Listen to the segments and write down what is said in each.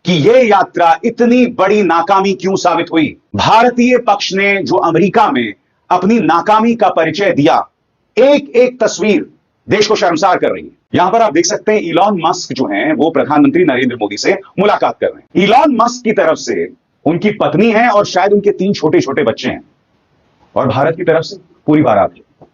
कि यह यात्रा इतनी बड़ी नाकामी क्यों साबित हुई। भारतीय पक्ष ने जो अमेरिका में अपनी नाकामी का परिचय दिया, एक एक तस्वीर देश को शर्मसार कर रही है। यहां पर आप देख सकते हैं इलॉन मस्क जो हैं वो प्रधानमंत्री नरेंद्र मोदी से मुलाकात कर रहे हैं। इलॉन मस्क की तरफ से उनकी पत्नी है और शायद उनके 3 छोटे छोटे बच्चे हैं, और भारत की तरफ से पूरी बारात है।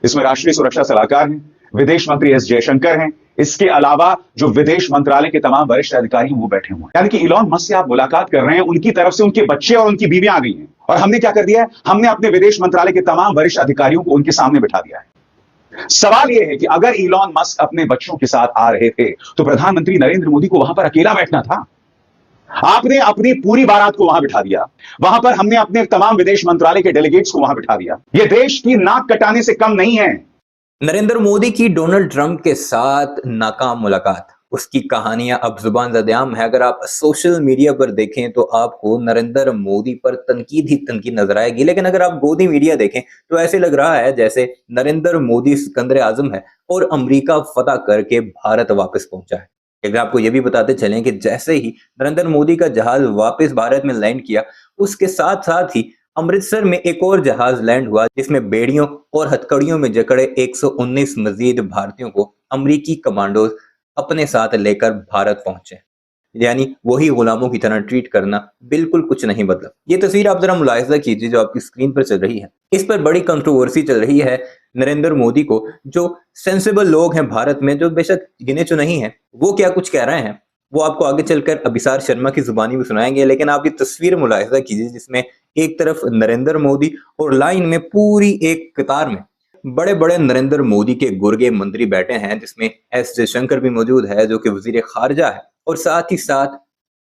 इसमें राष्ट्रीय सुरक्षा सलाहकार हैं, विदेश मंत्री एस जयशंकर हैं, इसके अलावा जो विदेश मंत्रालय के तमाम वरिष्ठ अधिकारी वो बैठे हुए हैं। यानी कि इलॉन मस्क से आप मुलाकात कर रहे हैं, उनकी तरफ से उनके बच्चे और उनकी बीवियां आ गई हैं, और हमने क्या कर दिया है, हमने अपने विदेश मंत्रालय के तमाम वरिष्ठ अधिकारियों को उनके सामने बिठा दिया है। सवाल यह है कि अगर इलॉन मस्क अपने बच्चों के साथ आ रहे थे तो प्रधानमंत्री नरेंद्र मोदी को वहां पर अकेला बैठना था। आपने अपनी पूरी बारात को वहां बिठा दिया, वहां पर हमने अपने तमाम विदेश मंत्रालय के डेलीगेट्स को वहां बिठा दिया। यह देश की नाक कटाने से कम नहीं है। नरेंद्र मोदी की डोनाल्ड ट्रंप के साथ नाकाम मुलाकात, उसकी कहानियां अब जुबान ज़द-ए-आम है। अगर आप सोशल मीडिया पर देखें तो आपको नरेंद्र मोदी पर तनकीद ही तनकीद नजर आएगी, लेकिन अगर आप गोदी मीडिया देखें तो ऐसे लग रहा है जैसे नरेंद्र मोदी सिकंदर आजम है और अमेरिका फतह करके भारत वापस पहुंचा है। लेकिन आपको यह भी बताते चलें कि जैसे ही नरेंद्र मोदी का जहाज वापस भारत में लैंड किया, उसके साथ साथ ही अमृतसर में एक और जहाज लैंड हुआ जिसमें बेड़ियों और हथकड़ियों में जकड़े 119 मजीद भारतीयों को अमरीकी कमांडोज अपने साथ लेकर भारत पहुंचे। यानी वही गुलामों की तरह ट्रीट करना, बिल्कुल कुछ नहीं बदला। ये तस्वीर आप जरा मुलाहिजा कीजिए जो आपकी स्क्रीन पर चल रही है। इस पर बड़ी कंट्रोवर्सी चल रही है नरेंद्र मोदी को, जो सेंसिबल लोग हैं भारत में, जो बेशक गिने चुने नहीं है, वो क्या कुछ कह रहे हैं वो आपको आगे चलकर अभिसार शर्मा की जुबानी में सुनाएंगे। लेकिन आप ये तस्वीर मुलाहिजा कीजिए जिसमें एक तरफ नरेंद्र मोदी और लाइन में पूरी एक कतार में बड़े बड़े नरेंद्र मोदी के गुर्गे मंत्री बैठे हैं, जिसमें एस जयशंकर भी मौजूद है जो कि वजीर खारजा है, और साथ ही साथ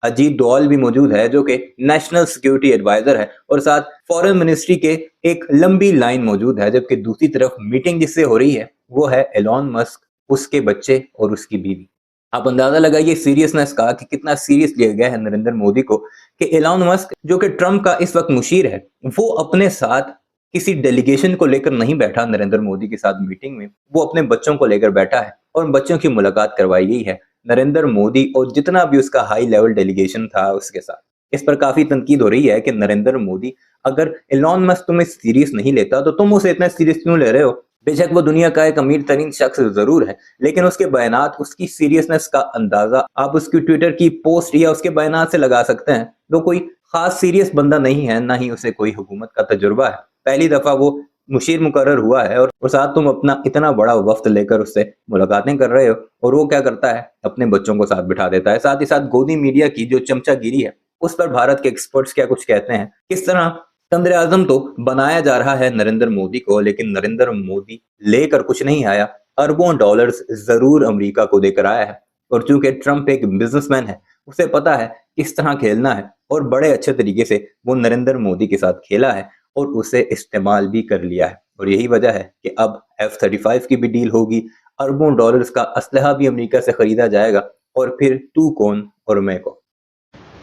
अजीत डोवाल भी मौजूद है जो कि नेशनल सिक्योरिटी एडवाइजर है, और साथ फॉरेन मिनिस्ट्री के एक लंबी लाइन मौजूद है। जबकि दूसरी तरफ मीटिंग जिससे हो रही है वो है एलॉन मस्क, उसके बच्चे और उसकी बीवी। आप अंदाजा लगाइए सीरियसनेस का कि कितना सीरियस लिया गया है नरेंद्र मोदी को, कि एलॉन मस्क जो कि ट्रंप का इस वक्त मुशीर है, वो अपने साथ किसी डेलीगेशन को लेकर नहीं बैठा नरेंद्र मोदी के साथ मीटिंग में, वो अपने बच्चों को लेकर बैठा है और बच्चों की मुलाकात करवाई गई है नरेंद्र मोदी और जितना भी उसका हाई लेवल डेलीगेशन था उसके साथ। इस पर काफी तनकीद हो रही है कि नरेंद्र मोदी, अगर एलॉन मस्क तुम्हें सीरियस नहीं लेता तो तुम उसे इतना सीरियस क्यों ले रहे हो। बेशक वो दुनिया का एक अमीर तरीन शख्स जरूर है, लेकिन उसके बयानात, उसकी सीरियसनेस का अंदाजा आप उसकी ट्विटर की पोस्ट या उसके बयानात से लगा सकते हैं। वो कोई खास सीरियस बंदा नहीं है, ना ही उसे कोई हुकूमत का तजुर्बा है। पहली दफा वो मुशीर मुकर्रर हुआ है और साथ तुम अपना इतना बड़ा वफ्द लेकर उससे मुलाकातें कर रहे हो, और वो क्या करता है, अपने बच्चों को साथ बिठा देता है। साथ ही साथ गोदी मीडिया की जो चमचागिरी है उस पर भारत के एक्सपर्ट्स क्या कुछ कहते हैं, किस तरह सिकंदर आजम तो बनाया जा रहा है नरेंद्र मोदी को, लेकिन नरेंद्र मोदी लेकर कुछ नहीं आया, अरबों डॉलर्स जरूर अमेरिका को देकर आया है। और चूंकि ट्रंप एक बिजनेसमैन है, उसे पता है किस तरह खेलना है, और बड़े अच्छे तरीके से वो नरेंद्र मोदी के साथ खेला है और उसे इस्तेमाल भी कर लिया है। और यही वजह है कि अब F-35 की भी डील होगी, अरबों डॉलर्स का असलहा भी अमेरिका से खरीदा जाएगा, और फिर तू कौन और मैं कौन।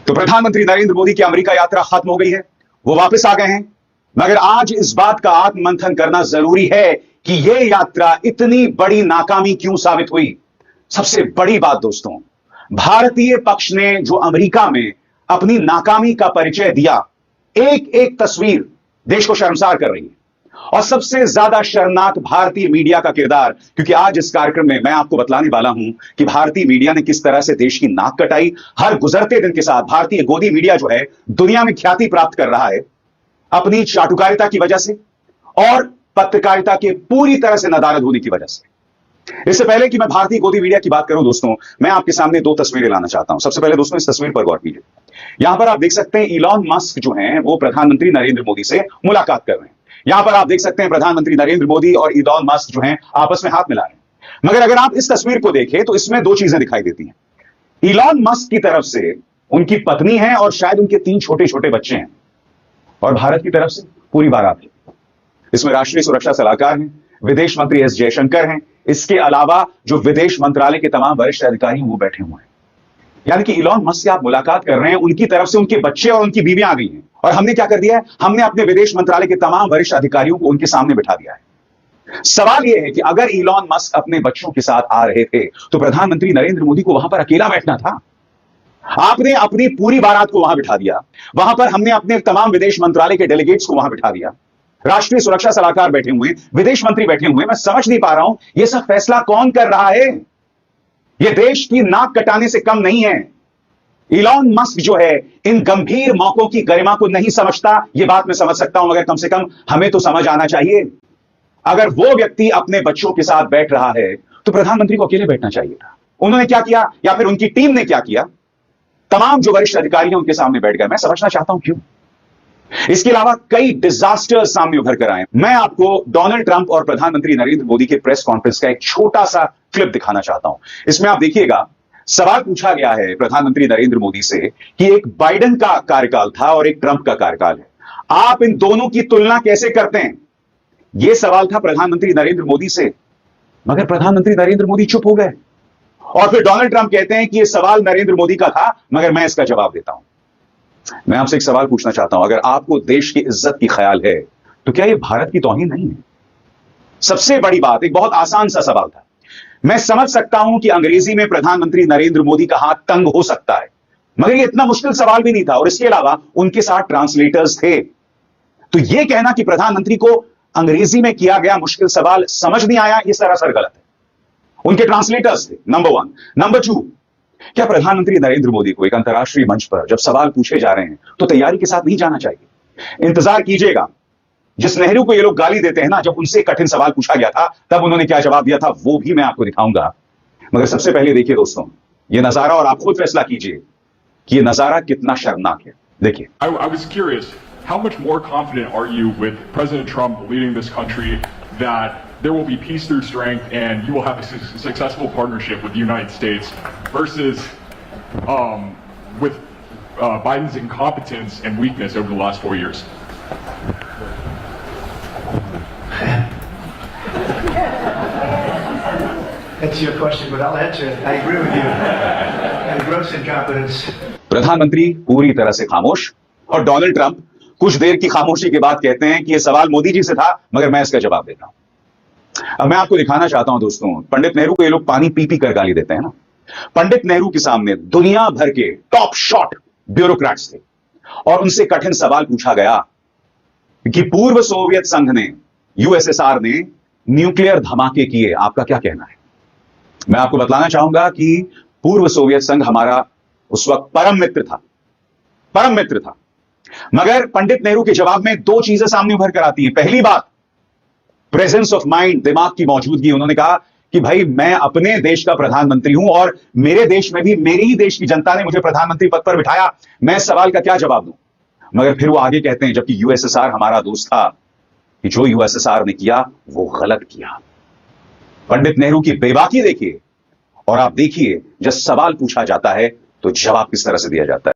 तो प्रधानमंत्री नरेंद्र मोदी की अमेरिका यात्रा खत्म हो गई है, वो वापस आ गए हैं, मगर आज इस बात का आत्ममंथन करना जरूरी है कि यह यात्रा इतनी बड़ी नाकामी क्यों साबित हुई। सबसे बड़ी बात दोस्तों, भारतीय पक्ष ने जो अमेरिका में अपनी नाकामी का परिचय दिया, एक एक तस्वीर देश को शर्मसार कर रही है। और सबसे ज्यादा शर्मनाक भारतीय मीडिया का किरदार, क्योंकि आज इस कार्यक्रम में मैं आपको बतलाने वाला हूं कि भारतीय मीडिया ने किस तरह से देश की नाक कटाई। हर गुजरते दिन के साथ भारतीय गोदी मीडिया जो है दुनिया में ख्याति प्राप्त कर रहा है अपनी चाटुकारिता की वजह से और पत्रकारिता के पूरी तरह से नदारद होने की वजह से। इससे पहले कि मैं भारतीय गोदी मीडिया की बात करूं दोस्तों, मैं आपके सामने 2 तस्वीरें लाना चाहता हूं। सबसे पहले दोस्तों इस तस्वीर पर गौर कीजिए। यहां पर आप देख सकते हैं इलॉन मस्क जो हैं वो प्रधानमंत्री नरेंद्र मोदी से मुलाकात कर रहे हैं। यहां पर आप देख सकते हैं प्रधानमंत्री नरेंद्र मोदी और इलॉन मस्क जो हैं आपस में हाथ मिला रहे हैं। मगर अगर आप इस तस्वीर को देखें तो इसमें 2 चीजें दिखाई देती हैं। इलॉन मस्क की तरफ से उनकी पत्नी है और शायद उनके 3 छोटे छोटे बच्चे हैं, और भारत की तरफ से पूरी बारात है। इसमें राष्ट्रीय सुरक्षा सलाहकार हैं, विदेश मंत्री एस जयशंकर हैं, इसके अलावा जो विदेश मंत्रालय के तमाम वरिष्ठ अधिकारी वो बैठे हुए हैं। यानी कि इलॉन मस्क से आप मुलाकात कर रहे हैं, उनकी तरफ से उनके बच्चे और उनकी बीवियां आ गई हैं, और हमने क्या कर दिया है, हमने अपने विदेश मंत्रालय के तमाम वरिष्ठ अधिकारियों को उनके सामने बिठा दिया है। सवाल यह है कि अगर इलॉन मस्क अपने बच्चों के साथ आ रहे थे तो प्रधानमंत्री नरेंद्र मोदी को वहां पर अकेला बैठना था। आपने अपनी पूरी बारात को वहां बिठा दिया, वहां पर हमने अपने तमाम विदेश मंत्रालय के डेलीगेट्स को वहां बिठा दिया, राष्ट्रीय सुरक्षा सलाहकार बैठे हुए, विदेश मंत्री बैठे हुए। मैं समझ नहीं पा रहा हूं यह सब फैसला कौन कर रहा है। यह देश की नाक कटाने से कम नहीं है। इलॉन मस्क जो है इन गंभीर मौकों की गरिमा को नहीं समझता, यह बात मैं समझ सकता हूं, मगर कम से कम हमें तो समझ आना चाहिए। अगर वो व्यक्ति अपने बच्चों के साथ बैठ रहा है तो प्रधानमंत्री को अकेले बैठना चाहिए था। उन्होंने क्या किया, या फिर उनकी टीम ने क्या किया? तमाम जो वरिष्ठ अधिकारी हैं उनके सामने बैठ गए। मैं समझना चाहता हूं क्यों। इसके अलावा कई डिजास्टर्स सामने उभर कर आए। मैं आपको डोनाल्ड ट्रंप और प्रधानमंत्री नरेंद्र मोदी के प्रेस कॉन्फ्रेंस का एक छोटा सा क्लिप दिखाना चाहता हूं। इसमें आप देखिएगा, सवाल पूछा गया है प्रधानमंत्री नरेंद्र मोदी से कि एक बाइडेन का कार्यकाल था और एक ट्रंप का कार्यकाल है, आप इन दोनों की तुलना कैसे करते हैं? यह सवाल था प्रधानमंत्री नरेंद्र मोदी से, मगर प्रधानमंत्री नरेंद्र मोदी चुप हो गए। और फिर डोनाल्ड ट्रंप कहते हैं कि यह सवाल नरेंद्र मोदी का था, मगर मैं इसका जवाब देता हूं। मैं आपसे एक सवाल पूछना चाहता हूं, अगर आपको देश की इज्जत की ख्याल है तो क्या यह भारत की तौहीन नहीं है? सबसे बड़ी बात, एक बहुत आसान सा सवाल था। मैं समझ सकता हूं कि अंग्रेजी में प्रधानमंत्री नरेंद्र मोदी का हाथ तंग हो सकता है, मगर यह इतना मुश्किल सवाल भी नहीं था, और इसके अलावा उनके साथ ट्रांसलेटर्स थे। तो यह कहना कि प्रधानमंत्री को अंग्रेजी में किया गया मुश्किल सवाल समझ नहीं आया, यह सरासर गलत है। उनके ट्रांसलेटर्स थे, नंबर 1। नंबर 2, क्या प्रधानमंत्री नरेंद्र मोदी को एक अंतर्राष्ट्रीय मंच पर जब सवाल पूछे जा रहे हैं तो तैयारी के साथ नहीं जाना चाहिए? इंतजार कीजिएगा, जिस नेहरू को ये लोग गाली देते हैं ना, जब उनसे कठिन सवाल पूछा गया था तब उन्होंने क्या जवाब दिया था, वो भी मैं आपको दिखाऊंगा। मगर सबसे पहले देखिए दोस्तों, ये नजारा, और आप खुद फैसला कीजिए कि ये नजारा कितना शर्मनाक है। देखिए। I was curious, how much more confident are you with President Trump leading this country that there will be peace through strength and you will have a successful partnership with the United States versus with Biden's incompetence and weakness over the last 4 years? That's your question, but I'll answer it. I agree with you. And gross incompetence. प्रधानमंत्री पूरी तरह से खामोश, और Donald Trump कुछ देर की खामोशी के बाद कहते हैं कि यह सवाल मोदी जी से था, मगर मैं इसका जवाब देता हूं। अब मैं आपको दिखाना चाहता हूं दोस्तों, पंडित नेहरू को ये लोग पानी पी पी कर गाली देते हैं ना। पंडित नेहरू के सामने दुनिया भर के टॉप शॉट ब्यूरोक्रेट्स थे, और उनसे कठिन सवाल पूछा गया कि पूर्व सोवियत संघ ने, यूएसएसआर ने न्यूक्लियर धमाके किए, आपका क्या कहना है? मैं आपको बतलाना चाहूंगा कि पूर्व सोवियत संघ हमारा उस वक्त परम मित्र था, परम मित्र था। मगर पंडित नेहरू के जवाब में 2 चीजें सामने उभर कर आती हैं। पहली बात, प्रेजेंस ऑफ माइंड, दिमाग की मौजूदगी। उन्होंने कहा कि भाई मैं अपने देश का प्रधानमंत्री हूं और मेरे देश में भी मेरे ही देश की जनता ने मुझे प्रधानमंत्री पद पर बिठाया, मैं इस सवाल का क्या जवाब दूं? मगर फिर वो आगे कहते हैं, जबकि यूएसएसआर हमारा दोस्त था, कि जो यूएसएसआर ने किया वो गलत किया। पंडित नेहरू की बेबाकी देखिए, और आप देखिए जब सवाल पूछा जाता है तो जवाब किस तरह से दिया जाता है।